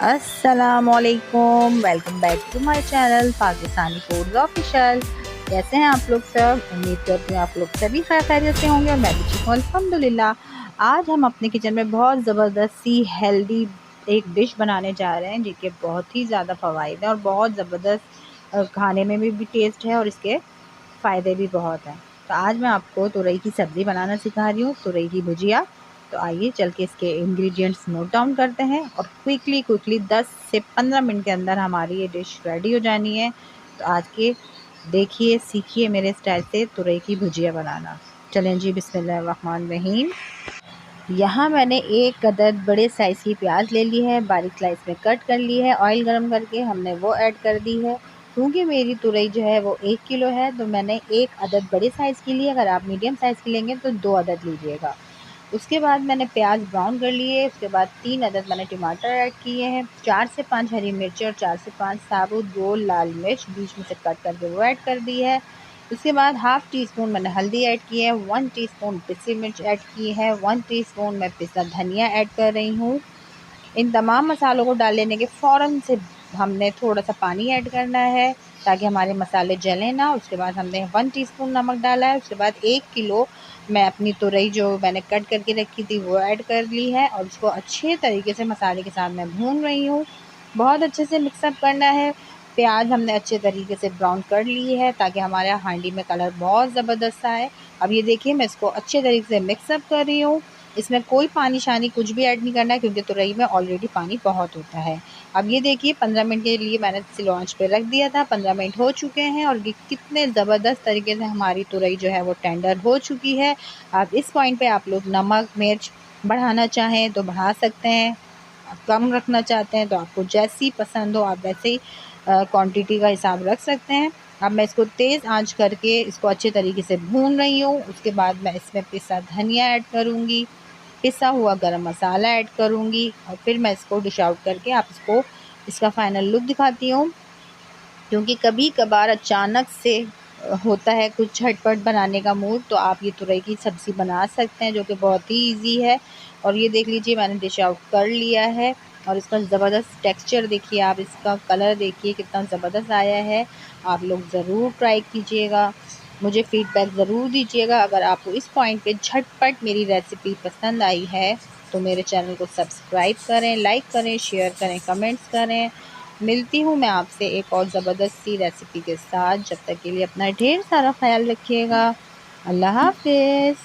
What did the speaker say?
अस्सलामुअलैकुम, welcome back to my channel Pakistani foods official. कैसे हैं आप लोग सब? उम्मीद करती हूँ आप लोग सभी खैरियत से होंगे और मैं भी ठीक हूँ अल्हम्दुलिल्लाह। आज हम अपने किचन में बहुत ज़बरदस्त सी हेल्दी एक डिश बनाने जा रहे हैं जिसके बहुत ही ज़्यादा फ़वाइद हैं और बहुत ज़बरदस्त खाने में भी टेस्ट है और इसके फ़ायदे भी बहुत हैं। तो आज मैं आपको तुरई की सब्ज़ी बनाना सिखा रही हूँ, तुरई की भुजिया। तो आइए चल के इसके इंग्रेडिएंट्स नोट डाउन करते हैं और क्विकली 10 से 15 मिनट के अंदर हमारी ये डिश रेडी हो जानी है। तो आज के देखिए, सीखिए मेरे स्टाइल से तुरई की भुजिया बनाना। चलें जी, बिस्मिल्लाहिर्रहमानिर्रहीम। यहाँ मैंने एक अदद बड़े साइज़ की प्याज ले ली है, बारीक स्लाइस में कट कर ली है। ऑयल गरम करके हमने वो ऐड कर दी है। क्योंकि मेरी तुरई जो है वो 1 किलो है तो मैंने एक अदद बड़े साइज़ की ली है। अगर आप मीडियम साइज़ की लेंगे तो 2 अदद लीजिएगा। उसके बाद मैंने प्याज ब्राउन कर लिए। उसके बाद 3 अदद मैंने टमाटर ऐड किए हैं, 4 से 5 हरी मिर्ची और 4 से 5 साबुत गोल लाल मिर्च बीच में से कट करके वो ऐड कर दी है। उसके बाद हाफ़ टी स्पून मैंने हल्दी ऐड की है, 1 टीस्पून पिसी मिर्च ऐड की है, 1 टीस्पून मैं पिसा धनिया ऐड कर रही हूँ। इन तमाम मसालों को डाल लेने के फ़ौरन से हमने थोड़ा-सा पानी ऐड करना है ताकि हमारे मसाले जलें ना। उसके बाद हमने 1 टीस्पून नमक डाला है। उसके बाद 1 किलो मैं अपनी तुरई जो मैंने कट करके रखी थी वो ऐड कर ली है और उसको अच्छे तरीके से मसाले के साथ मैं भून रही हूँ। बहुत अच्छे से मिक्सअप करना है। प्याज हमने अच्छे तरीके से ब्राउन कर ली है ताकि हमारे हांडी में कलर बहुत ज़बरदस्त आए। अब ये देखिए, मैं इसको अच्छे तरीके से मिक्सअप कर रही हूँ। इसमें कोई पानी-शानी कुछ भी ऐड नहीं करना है क्योंकि तुरई में ऑलरेडी पानी बहुत होता है। अब ये देखिए, 15 मिनट के लिए मैंने स्लो आँच पे रख दिया था। 15 मिनट हो चुके हैं और ये कितने ज़बरदस्त तरीके से हमारी तुरई जो है वो टेंडर हो चुकी है। अब इस पॉइंट पे आप लोग नमक, मिर्च बढ़ाना चाहें तो बढ़ा सकते हैं। आप कम रखना चाहते हैं तो आपको जैसी पसंद हो आप वैसे ही क्वांटिटी का हिसाब रख सकते हैं। अब मैं इसको तेज़ आंच करके इसको अच्छे तरीके से भून रही हूँ। उसके बाद मैं इसमें पिसा धनिया ऐड करूँगी, पिसा हुआ गरम मसाला ऐड करूँगी और फिर मैं इसको डिश आउट करके आप इसको इसका फ़ाइनल लुक दिखाती हूँ। क्योंकि कभी-कभार अचानक से होता है कुछ झटपट बनाने का मूड, तो आप ये तुरई की सब्ज़ी बना सकते हैं जो कि बहुत ही ईज़ी है। और ये देख लीजिए, मैंने डिश आउट कर लिया है और इसका ज़बरदस्त टेक्सचर देखिए, आप इसका कलर देखिए कितना ज़बरदस्त आया है। आप लोग ज़रूर ट्राई कीजिएगा, मुझे फ़ीडबैक ज़रूर दीजिएगा। अगर आपको इस पॉइंट पे झटपट मेरी रेसिपी पसंद आई है तो मेरे चैनल को सब्सक्राइब करें, लाइक करें, शेयर करें, कमेंट्स करें। मिलती हूँ मैं आपसे एक और ज़बरदस्त सी रेसिपी के साथ। जब तक के लिए अपना ढेर सारा ख़्याल रखिएगा। अल्लाह हाफ़िज़।